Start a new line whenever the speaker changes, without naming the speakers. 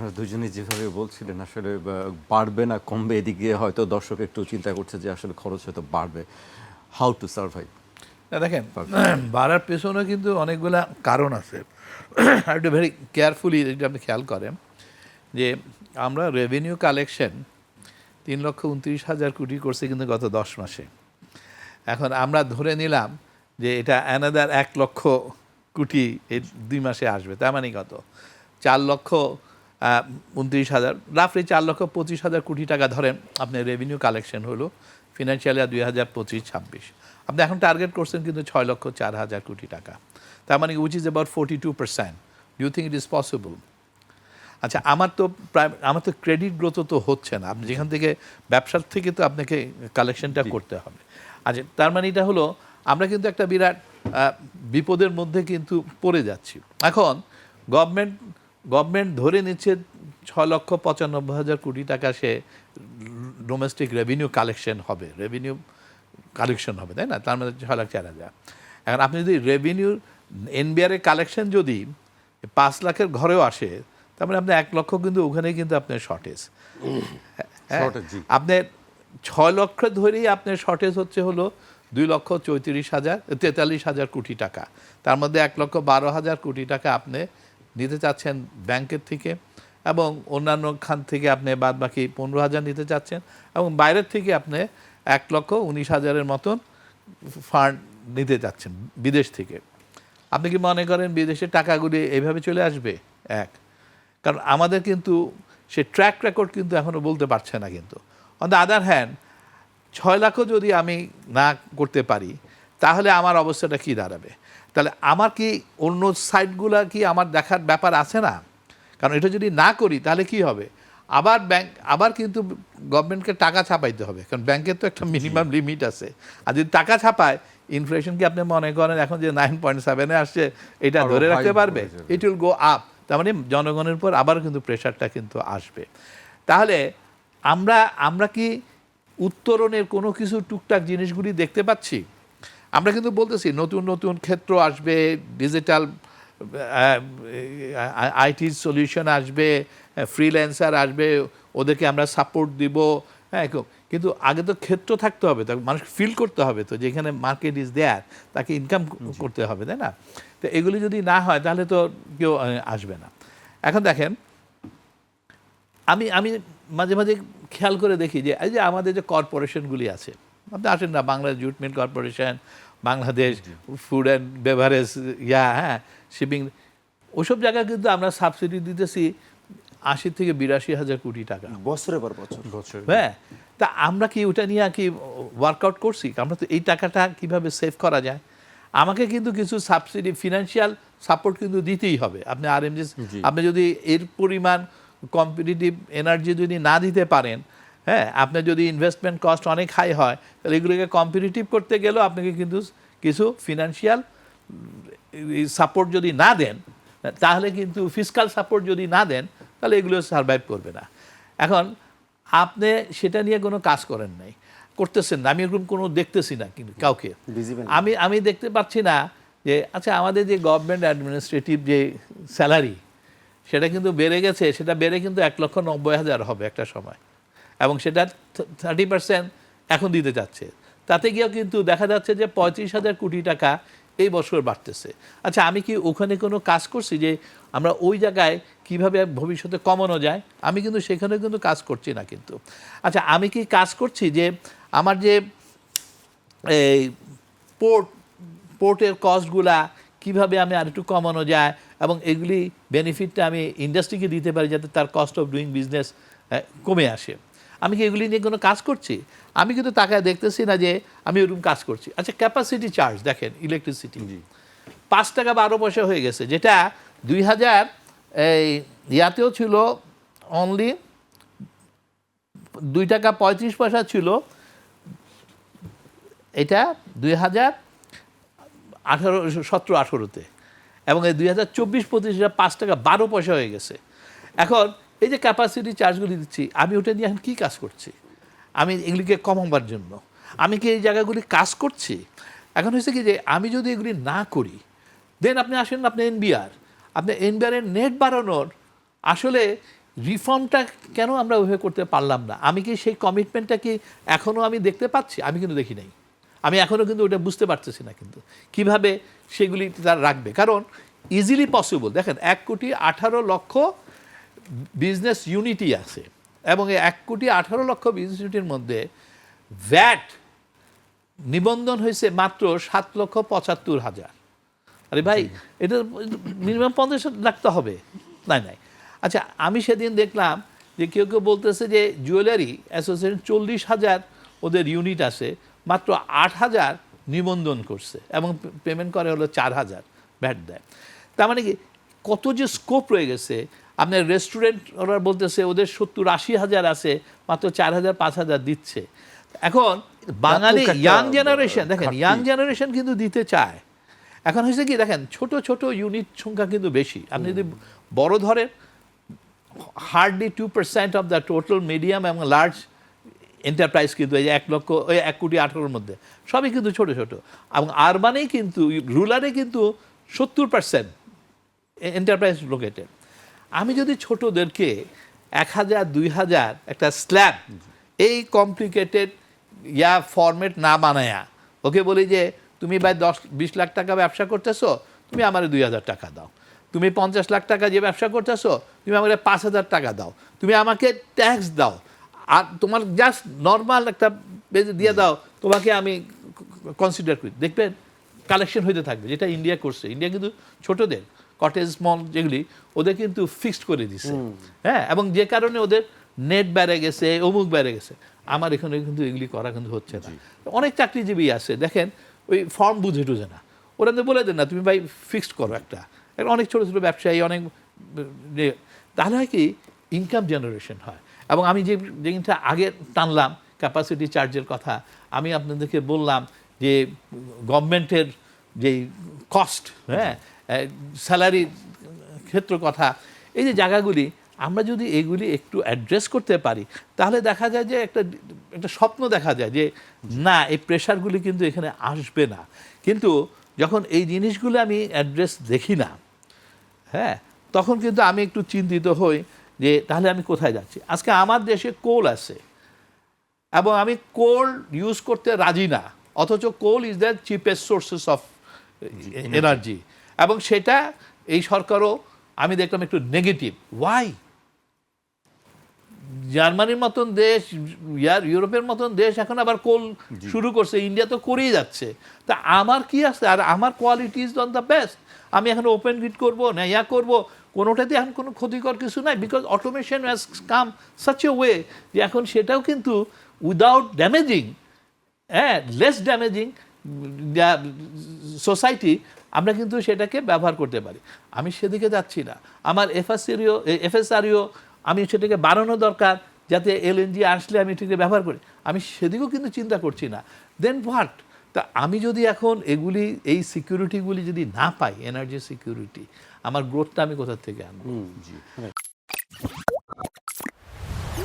আপনারা দুজনেই যেভাবে বলছিলেন আসলে বাড়বে না কমবে এদিকে হয়তো দর্শক একটু চিন্তা করছে যে আসলে খরচ হয়তো বাড়বে। How to survive?
না দেখেন, বাড়ার পেছনে কিন্তু অনেকগুলা কারণ আছে। আর একটু ভেরি কেয়ারফুলি যদি আপনি খেয়াল করেন যে আমরা রেভিনিউ কালেকশন 3,29,000 কোটি করছে কিন্তু গত 10 মাসে। এখন আমরা ধরে নিলাম যে এটা অ্যানাদার 1 লক্ষ কোটি এই 2 মাসে আসবে, তার মানে কত 4,29,000, রাফলি 4,25,000 কোটি টাকা ধরেন আপনার রেভিনিউ কালেকশন হলো ফিনান্সিয়াল ইয়ার 2025-26। আপনি এখন টার্গেট করছেন কিন্তু 6,04,000 কোটি টাকা, তার মানে which is about 42%। Do you think it is possible? আচ্ছা, আমার তো ক্রেডিট গ্রোথ তো হচ্ছে না, আপনি যেখান থেকে ব্যবসার থেকে তো আপনাকে কালেকশনটা করতে হবে। আচ্ছা, তার মানে এটা হলো আমরা কিন্তু একটা বিরাট বিপদের মধ্যে কিন্তু পড়ে যাচ্ছি। এখন গভর্নমেন্ট ধরে নিচ্ছে 6,95,000 কোটি টাকা সে ডোমেস্টিক রেভিনিউ কালেকশন হবে, তাই না? তার মধ্যে 6,04,000। এখন আপনি যদি রেভিনিউ এনবিআর এর কালেকশন যদি 5 লাখের ঘরেও আসে, তার মানে আপনি 1 লক্ষ কিন্তু ওখানেই কিন্তু আপনার শর্টেজ। আপনার 6 লক্ষ ধরেই আপনার শর্টেজ হচ্ছে হলো 2,34,000 কোটি টাকা। তার মধ্যে 1,12,000 কোটি টাকা আপনি নিতে চাচ্ছেন ব্যাংকের থেকে, এবং অন্যান্য খান থেকে আপনি বাদ বাকি 15,000 নিতে চাচ্ছেন, এবং বাইরের থেকে আপনি 1,19,000-এর মতন ফান্ড নিতে চাচ্ছেন বিদেশ থেকে। আপনি কি মনে করেন বিদেশের টাকাগুলি এইভাবে চলে আসবে? কারণ আমাদের কিন্তু সে ট্র্যাক রেকর্ড কিন্তু এখনও বলতে পারছে না। কিন্তু অন দ্য আদার হ্যান্ড 6 লাখও যদি আমি না করতে পারি, তাহলে আমার অবস্থাটা কি দাঁড়াবে? তাহলে আমার কি অন্য সাইটগুলো কি আমার দেখার ব্যাপার আছে না? কারণ এটা যদি না করি তাহলে কি হবে? আবার কিন্তু গভর্নমেন্টকে টাকা ছাপাইতে হবে, কারণ ব্যাংকের তো একটা মিনিমাম লিমিট আছে। আর যদি টাকা ছাপায়, ইনফ্লেশন কি আপনি মনে করেন এখন যে 9.7-এ আসছে এটা ধরে রাখতে পারবে? It will go up. তার মানে জনগণের উপর আবার কিন্তু প্রেশারটা কিন্তু আসবে। তাহলে আমরা কি উত্তরণের কোনো কিছু টুকটাক জিনিসগুলি দেখতে পাচ্ছি? আমরা কিন্তু বলতেছি নতুন নতুন ক্ষেত্র আসবে, ডিজিটাল আইটি সলিউশন আসবে, ফ্রিল্যান্সার আসবে, ওদেরকে আমরা সাপোর্ট দিব। হ্যাঁ, কিন্তু আগে তো ক্ষেত্র থাকতে হবে, তো মানুষ ফিল করতে হবে তো যেখানে মার্কেট ইজ দেয়ার, তাকে ইনকাম করতে হবে, তাই না? তো এগুলি যদি না হয় তাহলে তো কেউ আসবে না। এখন দেখেন, আমি মাঝে মাঝে খেয়াল করে দেখি যে এই যে আমাদের যে কর্পোরেশনগুলি আছে, আপনি আসেন না, Bangladesh jute mill corporation, Bangladesh food and beverage, shipping, ওসব জায়গায় কিন্তু আমরা সাবসিডি দিতেছি 80 থেকে 82,000 কোটি টাকা
বছরের পর বছর।
হ্যাঁ, তা আমরা কি ওটা নিয়ে কি ওয়ার্কআউট করছি? আমরা তো এই টাকাটা কিভাবে সেভ করা যায়, আমাকে কিন্তু কিছু সাবসিডি, ফিনান্সিয়াল সাপোর্ট কিন্তু দিতেই হবে। আপনি আরএমজি, আপনি যদি এর পরিমাণ কম্পিটিটিভ এনার্জি যদি না দিতে পারেন, হ্যাঁ, আপনার যদি ইনভেস্টমেন্ট কস্ট অনেক হাই হয়, তাহলে এগুলোকে কম্পিটিটিভ করতে গেলেও আপনাকে কিন্তু কিছু ফিনান্সিয়াল সাপোর্ট যদি না দেন, তাহলে কিন্তু ফিসকাল সাপোর্ট যদি না দেন, তাহলে এগুলো সারভাইভ করবে না। এখন আপনি সেটা নিয়ে কোনো কাজ করেন নাই, করতেছেন না, আমি এরকম কোনো দেখতেছি না কিন্তু কাউকে। আমি দেখতে পাচ্ছি না যে আচ্ছা আমাদের যে গভর্নমেন্ট অ্যাডমিনিস্ট্রেটিভ যে স্যালারি, সেটা কিন্তু বেড়ে গেছে, সেটা বেড়ে কিন্তু 1,90,000 হবে একটা সময়, এবং সেটা 30% এখন দিতে যাচ্ছে। তাতে গিয়েও কিন্তু দেখা যাচ্ছে যে 35,000 কোটি টাকা এই বছর বাড়তেছে। আচ্ছা, আমি কি ওখানে কোনো কাজ করছি যে আমরা ওই জায়গায় কিভাবে ভবিষ্যতে কমানো যায়? আমি কিন্তু সেখানে কিন্তু কাজ করছি না। কিন্তু আচ্ছা, আমি কি কাজ করছি যে আমার যে এই পোর্টের কস্টগুলা কিভাবে আমি আর একটু কমানো যায়, এবং এগুলি বেনিফিটটা আমি ইন্ডাস্ট্রিকে দিতে পারি যাতে তার কস্ট অফ ডুইং বিজনেস কমে আসে? আমি কি এগুলি নিয়ে কোনো কাজ করছি? আমি কিন্তু তাকায় দেখতেছি না যে আমি ওরকম কাজ করছি। আচ্ছা, ক্যাপাসিটি চার্জ দেখেন, ইলেকট্রিসিটি 5 টাকা 12 পয়সা হয়ে গেছে, যেটা 2000 ইয়াতেও ছিল অনলি 2 টাকা 35 পয়সা ছিল, এটা 2017-18-তে, এবং এই 2024-25 এটা 5 টাকা 12 পয়সা হয়ে গেছে। এখন এই যে ক্যাপাসিটি চার্জগুলি দিচ্ছি, আমি ওটা নিয়ে এখন কী কাজ করছি? আমি এগুলিকে কমাবার জন্য আমি কি এই জায়গাগুলি কাজ করছি? এখন হয়েছে কি যে আমি যদি এগুলি না করি, দেন আপনি আসেন, আপনি এনবিআর এর নেট বাড়ানোর আসলে রিফর্মটা কেন আমরা ওইভাবে করতে পারলাম না? আমি কি সেই কমিটমেন্টটা কি এখনও আমি দেখতে পাচ্ছি? আমি কিন্তু দেখি নাই। আমি এখনও কিন্তু ওটা বুঝতে পারতেছি না কিন্তু কিভাবে সেগুলি তারা রাখবে। কারণ ইজিলি পসিবল। দেখেন 1,18,00,000 বিজনেস ইউনিটি আছে এবং এই 1,18,00,000 বিজনেস ইউনিটির মধ্যে ভ্যাট নিবন্ধন হয়েছে মাত্র 7,75,000। আরে ভাই, এটা মিনিমাম 50 লাখ তো হবে। নাই। আচ্ছা, আমি সেদিন দেখলাম যে কেউ বলতেছে যে জুয়েলারি অ্যাসোসিয়েশন 40,000 ওদের ইউনিট আছে, মাত্র 8,000 নিবন্ধন করছে এবং পেমেন্ট করে হলো 4,000 ভ্যাট দেয়। তার মানে কি কত যে স্কোপ রয়ে গেছে। আপনার রেস্টুরেন্ট ওরা বলতেছে ওদের 70-80,000 আছে, মাত্র 4,000 5,000 দিচ্ছে। এখন বাঙালি ইয়াং জেনারেশন, দেখেন ইয়াং জেনারেশন কিন্তু দিতে চায়। এখন হয়েছে কি, দেখেন ছোট ছোট ইউনিট সংখ্যা কিন্তু বেশি। আপনি যদি বড় ধরেন, hardly 2% of the total medium এবং লার্জ এন্টারপ্রাইজ কিন্তু এই যে 1,18,00,000 মধ্যে সবই কিন্তু ছোট ছোট। এবং আরবানেই কিন্তু, রুরালে কিন্তু 70% এন্টারপ্রাইজ লোকেটেড। আমি যদি ছোটদেরকে 1,000 2,000 একটা স্ল্যাব এই কমপ্লিকেটেড ফরম্যাট না বানায়া ওকে বলি যে তুমি ভাই 10-20 লাখ টাকা ব্যবসা করতেছো, তুমি আমার 2,000 টাকা দাও। তুমি 50 লাখ টাকা যে ব্যবসা করতেছো, তুমি আমাকে 5,000 টাকা দাও। তুমি আমাকে ট্যাক্স দাও, আর তোমার জাস্ট নর্মাল একটা দিয়ে দাও, তোমাকে আমি কনসিডার করি। দেখবেন কালেকশন হইতে থাকবে, যেটা ইন্ডিয়া করছে। ইন্ডিয়া কিন্তু ছোটদের কটেজ মল যেগুলি ওদের কিন্তু ফিক্সড করে দিছে, হ্যাঁ, এবং যে কারণে ওদের নেট বেড়ে গেছে, অমুক বেড়ে গেছে। আমার এখানে কিন্তু এগুলি করা কিন্তু হচ্ছে না। অনেক চাকরিজীবী আছে, দেখেন ওই ফর্ম বুঝে টুঝে না, ওরা তো বলে দেন না তুমি ভাই ফিক্সড করো একটা। অনেক ছোটো ছোটো ব্যবসায়ী, অনেক, তাহলে হয় কি ইনকাম জেনারেশন হয়। এবং আমি যে জিনিসটা আগে টানলাম ক্যাপাসিটি চার্জের কথা, আমি আপনাদেরকে বললাম যে গভর্নমেন্টের যেই কস্ট, হ্যাঁ, স্যালারির ক্ষেত্র কথা, এই যে জায়গাগুলি আমরা যদি এগুলি একটু অ্যাড্রেস করতে পারি, তাহলে দেখা যায় যে একটা স্বপ্ন দেখা যায় যে না, এই প্রেশারগুলি কিন্তু এখানে আসবে না। কিন্তু যখন এই জিনিসগুলো আমি অ্যাড্রেস দেখি না, হ্যাঁ, তখন কিন্তু আমি একটু চিন্তিত হই যে তাহলে আমি কোথায় যাচ্ছি। আজকে আমার দেশে কোল আছে এবং আমি কোল ইউজ করতে রাজি না, অথচ coal is the cheapest sources of energy, এবং সেটা এই সরকারও আমি দেখলাম একটু নেগেটিভ। ওয়াই? জার্মানির মতন দেশ, ইউরোপের মতন দেশ এখন আবার কোল শুরু করছে, ইন্ডিয়া তো করেই যাচ্ছে। তা আমার কি আছে? আর আমার quality is on the best. আমি এখন ওপেন গ্রিড করবো না করবো, কোনোটাতে এখন কোনো ক্ষতিকর কিছু নাই, because automation has come such a way যে এখন সেটাও কিন্তু উইদাউট ড্যামেজিং, হ্যাঁ, লেস ড্যামেজিং সোসাইটি, আমরা কিন্তু সেটাকে ব্যবহার করতে পারি। আমি সেদিকে যাচ্ছি না। আমার এফএসআরইও আমি সেটাকে বাড়ানো দরকার, যাতে এলএনজি আসলে আমি এটাকে ব্যবহার করি। আমি সেদিকেও কিন্তু চিন্তা করছি না। দেন হোয়াট? তা আমি যদি এখন এগুলি, এই সিকিউরিটিগুলি যদি না পাই, এনার্জি সিকিউরিটি, আমার গ্রোথটা আমি কোথা থেকে আনবো?